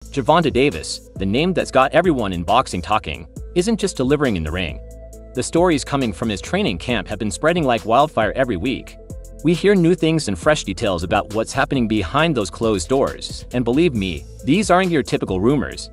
Gervonta Davis, the name that's got everyone in boxing talking, isn't just delivering in the ring. The stories coming from his training camp have been spreading like wildfire every week. We hear new things and fresh details about what's happening behind those closed doors, and believe me, these aren't your typical rumors.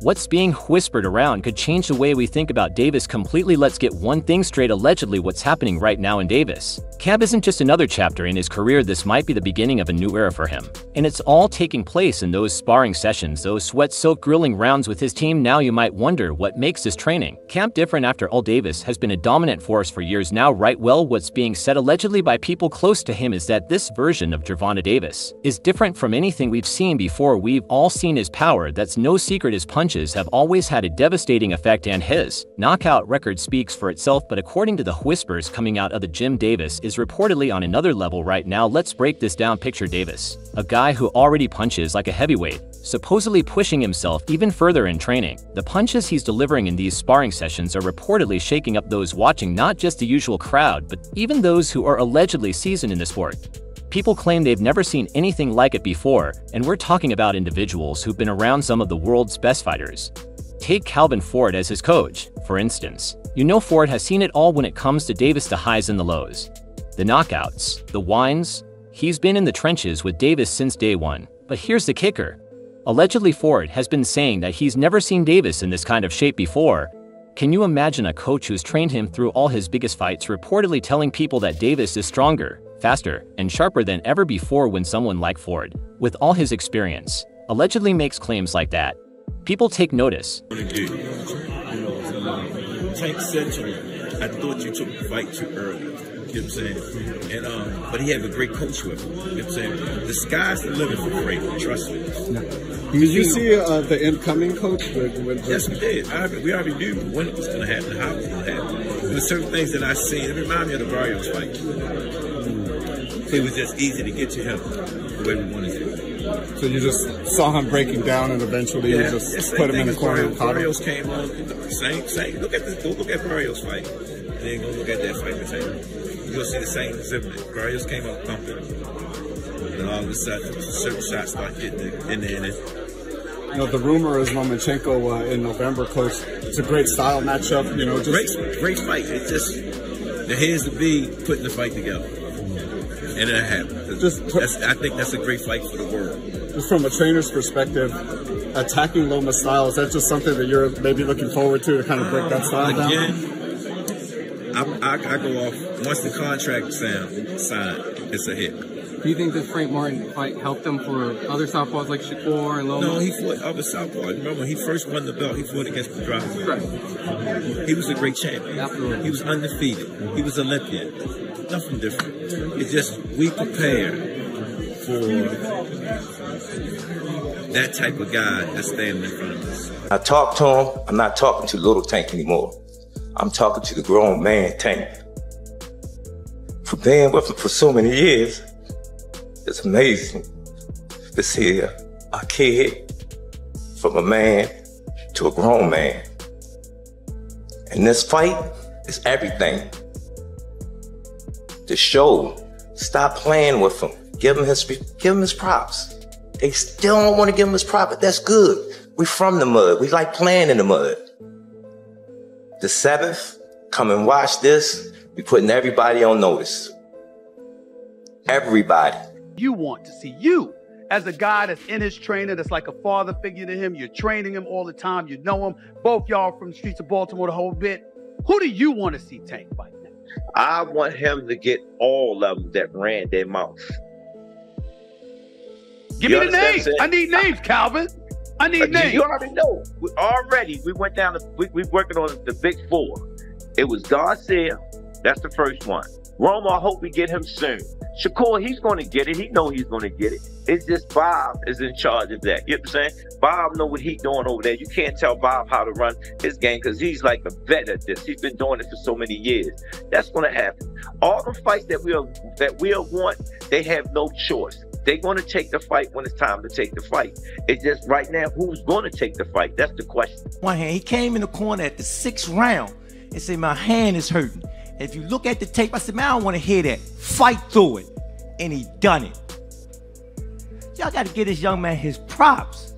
What's being whispered around could change the way we think about Davis completely. Let's get one thing straight: allegedly what's happening right now in Davis camp isn't just another chapter in his career. This might be the beginning of a new era for him. And it's all taking place in those sparring sessions, those sweat-soaked grilling rounds with his team. Now you might wonder what makes his training camp different. After all, Davis has been a dominant force for years now, right? Well, what's being said allegedly by people close to him is that this version of Gervonta Davis is different from anything we've seen before. We've all seen his power. That's no secret. His punches have always had a devastating effect, and his knockout record speaks for itself. But according to the whispers coming out of the gym, Davis is reportedly on another level right now. Let's break this down. Picture Davis, a guy who already punches like a heavyweight, supposedly pushing himself even further in training. The punches he's delivering in these sparring sessions are reportedly shaking up those watching, not just the usual crowd, but even those who are allegedly seasoned in the sport. People claim they've never seen anything like it before, and we're talking about individuals who've been around some of the world's best fighters. Take Calvin Ford as his coach, for instance. You know Ford has seen it all when it comes to Davis: the highs and the lows, the knockouts, the whines. He's been in the trenches with Davis since day one. But here's the kicker. Allegedly, Ford has been saying that he's never seen Davis in this kind of shape before. Can you imagine a coach who's trained him through all his biggest fights reportedly telling people that Davis is stronger, faster, and sharper than ever before? When someone like Ford, with all his experience, allegedly makes claims like that, people take notice. Tank said to me, I thought you took the fight too early. You know what I'm saying? And but he had a great coach with him. You know what I'm saying? The sky's the limit for Frank, trust me. No. Did you see the incoming coach? Yes, we did. We already knew when it was going to happen, how it was going to happen. There were certain things that I seen. It reminded me of the Barrios fight. It was just easy to get to him the way we wanted to. So you just saw him breaking down, and eventually you just put him in the corner. Barrios came on, same. Look at Barrios fight. And then go look at that fight with him. You'll see the same exhibit. Barrios came up pumping, and all of a sudden, certain shots start getting in there. You know, the rumor is Lomachenko in November, Coach. It's a great style matchup. You know, just great fight. It's just the heads to be putting the fight together, and it happened. I think that's a great fight for the world. Just from a trainer's perspective, attacking Loma's style, is that just something that you're maybe looking forward to kind of break that style down? Again, I go off once the contract signed. It's a hit. Do you think this Frank Martin fight helped him for other southpaws like Shakur and Loma? No, he fought other southpaws. Remember, when he first won the belt, he fought against Pedraza. Right. He was a great champion. Absolutely. He was undefeated. He was Olympian. Nothing different. It's just we prepare for that type of guy that's standing in front of us. I talk to him. I'm not talking to little Tank anymore. I'm talking to the grown man Tank. For being with him for so many years, it's amazing to see a kid from a man to a grown man. And this fight is everything. The show, stop playing with him. Give him his props. They still don't want to give him his props, but that's good. We from the mud. We like playing in the mud. The 7th, come and watch this. We putting everybody on notice. Everybody. You want to see you as a guy that's in his trainer, that's like a father figure to him. You're training him all the time. You know him. Both y'all from the streets of Baltimore the whole bit. Who do you want to see Tank fight now? I want him to get all of them that ran their mouth. Give me the names. I need names, Calvin. I need names. You already know. We went down to, we're working on the big 4. It was Garcia. That's the first one. Roma, I hope we get him soon. Shakur, he's going to get it. He know he's going to get it. It's just Bob is in charge of that. You know what I'm saying? Bob know what he's doing over there. You can't tell Bob how to run his game because he's like a vet at this. He's been doing it for so many years. That's going to happen. All the fights that we'll want, they have no choice. They're going to take the fight when it's time to take the fight. It's just right now, who's going to take the fight? That's the question. One hand, he came in the corner at the 6th round and said, my hand is hurting. If you look at the tape, I said, man, I don't want to hear that. Fight through it. And he done it. Y'all got to give this young man his props.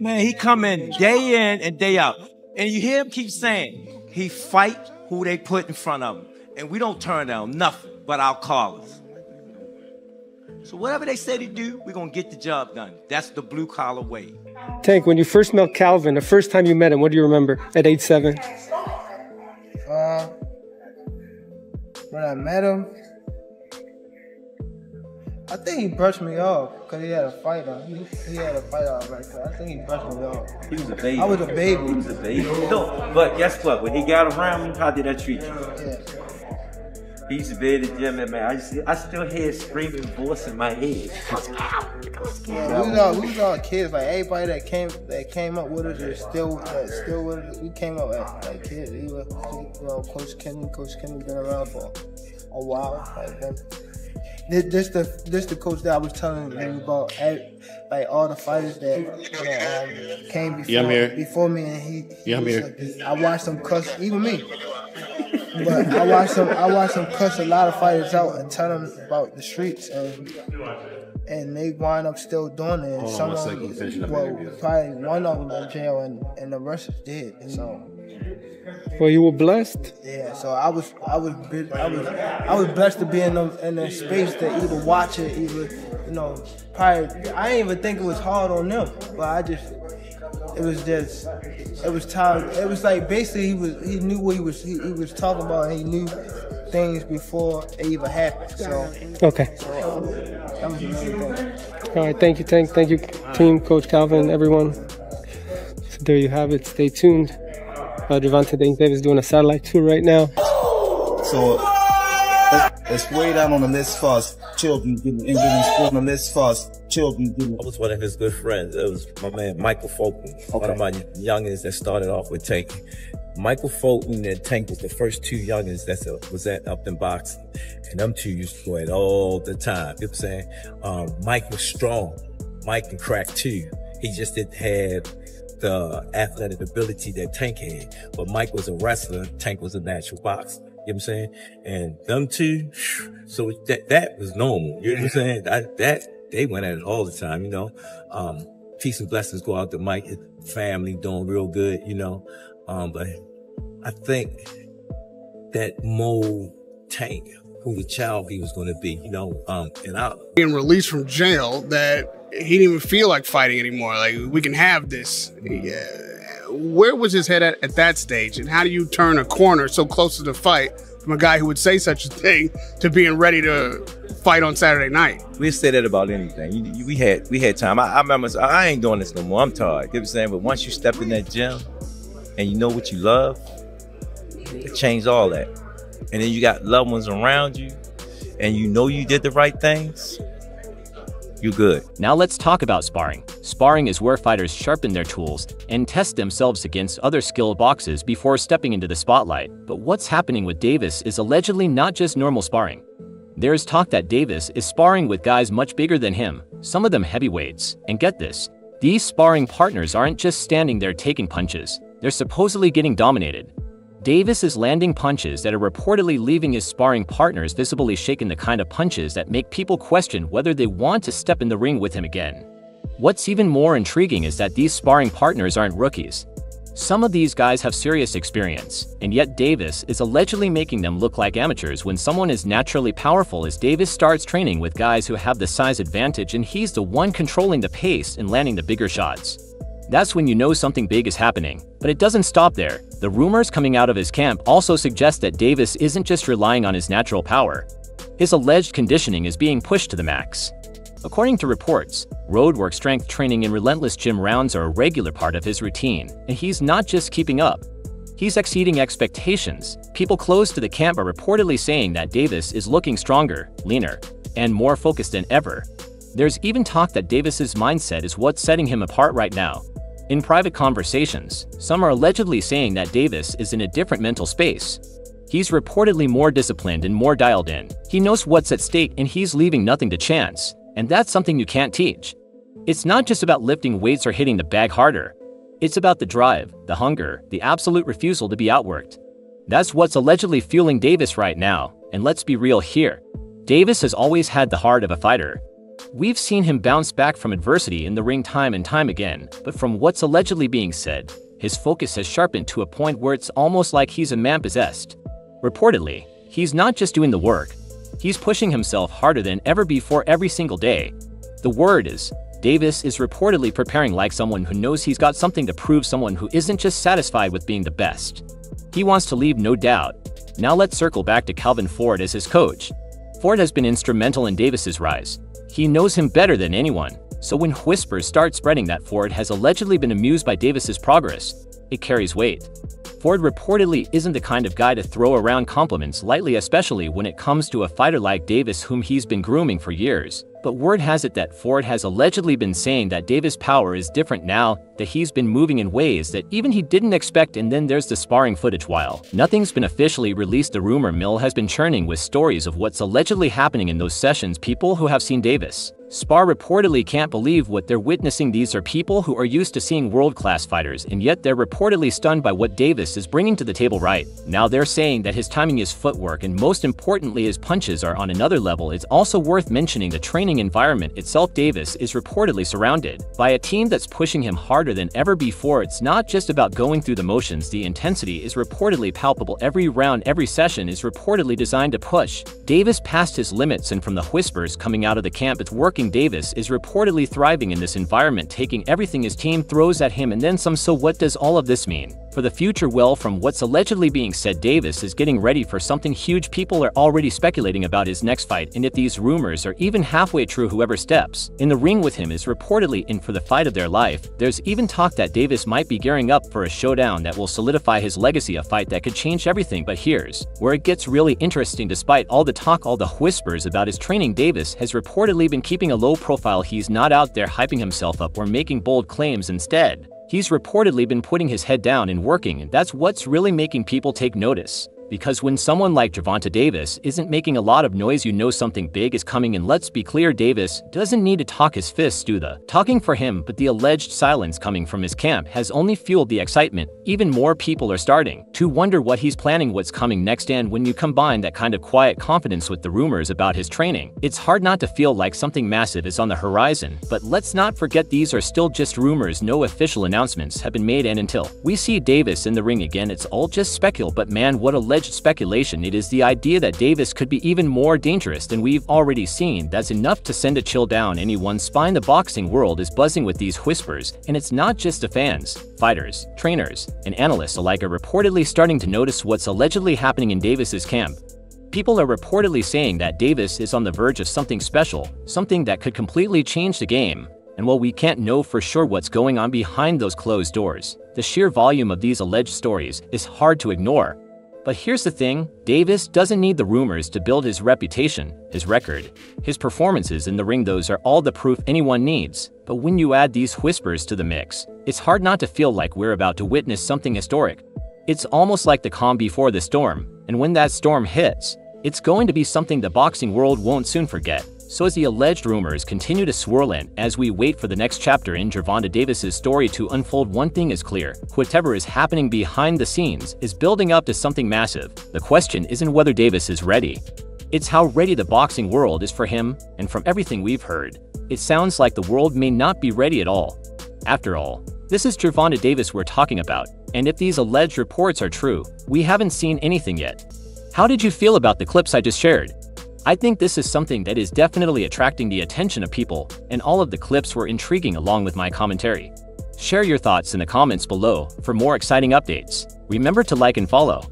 Man, he come in day in and day out. And you hear him keep saying, he fight who they put in front of him. And we don't turn down nothing but our callers. So whatever they say to do, we're going to get the job done. That's the blue collar way. Tank, when you first met Calvin, the first time you met him, what do you remember at age 7? When I met him, I think he brushed me off because he had a fight on. He had a fight on right there. I think he brushed me off. He was a baby. I was a baby. He was a baby. No, but guess what? When he got around me, how did that treat you? Yeah. He used to be in the gym, and man, I still hear his screaming voice in my head. Yeah, we was all kids. Like everybody that came up with us is still with us. We came up like kids. Coach Kenny been around for a while. This the coach that I was telling you about. Like all the fighters that came before me, and I watched them cuss, even me. But I watched them cuss a lot of fighters out and tell them about the streets, and they wind up still doing it. And some of them, probably one of them in jail, and the rest is dead. So. Well, you were blessed. Yeah, so I was blessed to be in the space to either watch it, either probably I didn't even think it was hard on them, but it was time. It was like basically he knew what he was talking about, and he knew things before it even happened. So okay. So, that was the main thing. All right, thank you, Tank. Thank you, team, Coach Calvin, everyone. So there you have it. Stay tuned. Gervonta Davis is doing a satellite tour right now. So it's way down on the list for us. Children getting on the list for us. Children getting. I was one of his good friends. It was my man Michael Fulton, one of my youngins that started off with Tank. Michael Fulton and Tank was the first two youngins that was up in boxing. And them two used to go at all the time. You know what I'm saying? Mike was strong. Mike can crack too. He just didn't have the athletic ability that Tank had. But Mike was a wrestler, Tank was a natural boxer. You know what I'm saying? And them two, so that was normal. You know what I'm saying? They went at it all the time, you know. Peace and blessings go out to Mike, his family doing real good, you know. But I think that mold Tank, who the child he was going to be, you know, being released from jail, that he didn't even feel like fighting anymore. Like, we can have this. Yeah. Where was his head at that stage? And how do you turn a corner so close to the fight from a guy who would say such a thing to being ready to fight on Saturday night? We say that about anything. We had time. I remember, I ain't doing this no more. I'm tired. You know what I'm saying? But once you step in that gym and you know what you love, it changed all that. And then you got loved ones around you and you know you did the right things, you're good. Now let's talk about sparring. Sparring is where fighters sharpen their tools and test themselves against other skilled boxers before stepping into the spotlight. But what's happening with Davis is allegedly not just normal sparring. There's talk that Davis is sparring with guys much bigger than him, some of them heavyweights. And get this, these sparring partners aren't just standing there taking punches, they're supposedly getting dominated. Davis is landing punches that are reportedly leaving his sparring partners visibly shaken, the kind of punches that make people question whether they want to step in the ring with him again. What's even more intriguing is that these sparring partners aren't rookies. Some of these guys have serious experience, and yet Davis is allegedly making them look like amateurs when someone as naturally powerful as Davis starts training with guys who have the size advantage, and he's the one controlling the pace and landing the bigger shots. That's when you know something big is happening. But it doesn't stop there. The rumors coming out of his camp also suggest that Davis isn't just relying on his natural power. His alleged conditioning is being pushed to the max. According to reports, roadwork strength training and relentless gym rounds are a regular part of his routine, and he's not just keeping up. He's exceeding expectations. People close to the camp are reportedly saying that Davis is looking stronger, leaner, and more focused than ever. There's even talk that Davis's mindset is what's setting him apart right now. In private conversations, some are allegedly saying that Davis is in a different mental space. He's reportedly more disciplined and more dialed in. He knows what's at stake and he's leaving nothing to chance. And that's something you can't teach. It's not just about lifting weights or hitting the bag harder. It's about the drive, the hunger, the absolute refusal to be outworked. That's what's allegedly fueling Davis right now. And let's be real here. Davis has always had the heart of a fighter. We've seen him bounce back from adversity in the ring time and time again, but from what's allegedly being said, his focus has sharpened to a point where it's almost like he's a man possessed. Reportedly, he's not just doing the work, he's pushing himself harder than ever before every single day. The word is, Davis is reportedly preparing like someone who knows he's got something to prove, someone who isn't just satisfied with being the best. He wants to leave, no doubt. Now let's circle back to Calvin Ford as his coach. Ford has been instrumental in Davis's rise. He knows him better than anyone, so when whispers start spreading that Ford has allegedly been amused by Davis's progress, it carries weight. Ford reportedly isn't the kind of guy to throw around compliments lightly, especially when it comes to a fighter like Davis whom he's been grooming for years. But word has it that Ford has allegedly been saying that Davis' power is different now, that he's been moving in ways that even he didn't expect, and then there's the sparring footage. While nothing's been officially released, the rumor mill has been churning with stories of what's allegedly happening in those sessions. People who have seen Davis spar reportedly can't believe what they're witnessing. These are people who are used to seeing world-class fighters, and yet they're reportedly stunned by what Davis is bringing to the table right now. They're saying that his timing, his footwork, and most importantly his punches are on another level. It's also worth mentioning the training environment itself. Davis is reportedly surrounded by a team that's pushing him harder than ever before. It's not just about going through the motions. The intensity is reportedly palpable. Every round, every session is reportedly designed to push Davis past his limits, and from the whispers coming out of the camp, it's working. Davis is reportedly thriving in this environment, taking everything his team throws at him and then some. So what does all of this mean for the future? Well, from what's allegedly being said, Davis is getting ready for something huge. People are already speculating about his next fight, and if these rumors are even halfway true, whoever steps in the ring with him is reportedly in for the fight of their life. There's even talk that Davis might be gearing up for a showdown that will solidify his legacy, a fight that could change everything. But here's where it gets really interesting. Despite all the talk, all the whispers about his training, Davis has reportedly been keeping a low profile. He's not out there hyping himself up or making bold claims. Instead, he's reportedly been putting his head down and working, and that's what's really making people take notice. Because when someone like Gervonta Davis isn't making a lot of noise, you know something big is coming. And let's be clear, Davis doesn't need to talk. His fists do the talking for him, but the alleged silence coming from his camp has only fueled the excitement. Even more people are starting to wonder what he's planning, what's coming next. And when you combine that kind of quiet confidence with the rumors about his training, it's hard not to feel like something massive is on the horizon. But let's not forget, these are still just rumors. No official announcements have been made, and until we see Davis in the ring again, it's all just speculation. But man, what alleged speculation it is. The idea that Davis could be even more dangerous than we've already seen, that's enough to send a chill down anyone's spine. The boxing world is buzzing with these whispers, and it's not just the fans. Fighters, trainers, and analysts alike are reportedly starting to notice what's allegedly happening in Davis's camp. People are reportedly saying that Davis is on the verge of something special, something that could completely change the game. And while we can't know for sure what's going on behind those closed doors, the sheer volume of these alleged stories is hard to ignore. But here's the thing, Davis doesn't need the rumors to build his reputation, his record, his performances in the ring. Those are all the proof anyone needs. But when you add these whispers to the mix, it's hard not to feel like we're about to witness something historic. It's almost like the calm before the storm, and when that storm hits, it's going to be something the boxing world won't soon forget. So as the alleged rumors continue to swirl in, as we wait for the next chapter in Gervonta Davis's story to unfold, one thing is clear: whatever is happening behind the scenes is building up to something massive. The question isn't whether Davis is ready, it's how ready the boxing world is for him. And from everything we've heard, it sounds like the world may not be ready at all. After all, this is Gervonta Davis we're talking about, and if these alleged reports are true, we haven't seen anything yet. How did you feel about the clips I just shared? I think this is something that is definitely attracting the attention of people, and all of the clips were intriguing along with my commentary. Share your thoughts in the comments below for more exciting updates. Remember to like and follow.